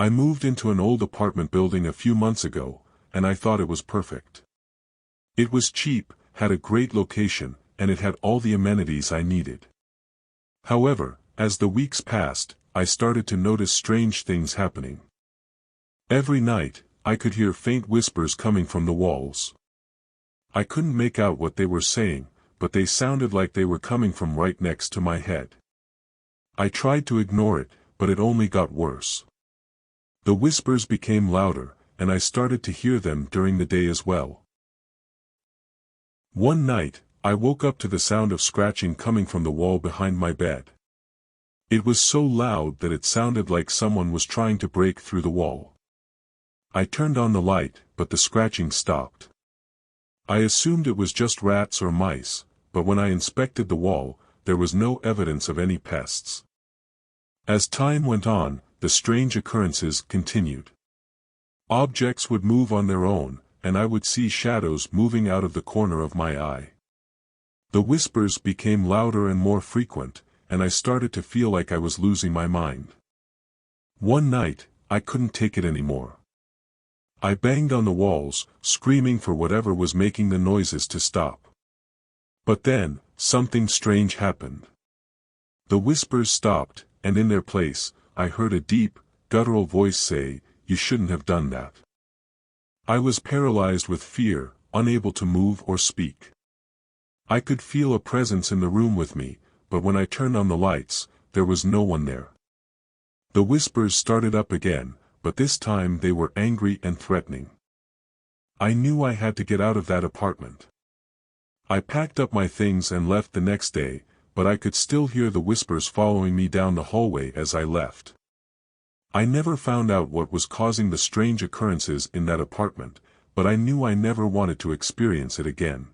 I moved into an old apartment building a few months ago, and I thought it was perfect. It was cheap, had a great location, and it had all the amenities I needed. However, as the weeks passed, I started to notice strange things happening. Every night, I could hear faint whispers coming from the walls. I couldn't make out what they were saying, but they sounded like they were coming from right next to my head. I tried to ignore it, but it only got worse. The whispers became louder, and I started to hear them during the day as well. One night, I woke up to the sound of scratching coming from the wall behind my bed. It was so loud that it sounded like someone was trying to break through the wall. I turned on the light, but the scratching stopped. I assumed it was just rats or mice, but when I inspected the wall, there was no evidence of any pests. As time went on, the strange occurrences continued. Objects would move on their own, and I would see shadows moving out of the corner of my eye. The whispers became louder and more frequent, and I started to feel like I was losing my mind. One night, I couldn't take it anymore. I banged on the walls, screaming for whatever was making the noises to stop. But then, something strange happened. The whispers stopped, and in their place, I heard a deep, guttural voice say, "You shouldn't have done that." I was paralyzed with fear, unable to move or speak. I could feel a presence in the room with me, but when I turned on the lights, there was no one there. The whispers started up again, but this time they were angry and threatening. I knew I had to get out of that apartment. I packed up my things and left the next day, but I could still hear the whispers following me down the hallway as I left. I never found out what was causing the strange occurrences in that apartment, but I knew I never wanted to experience it again.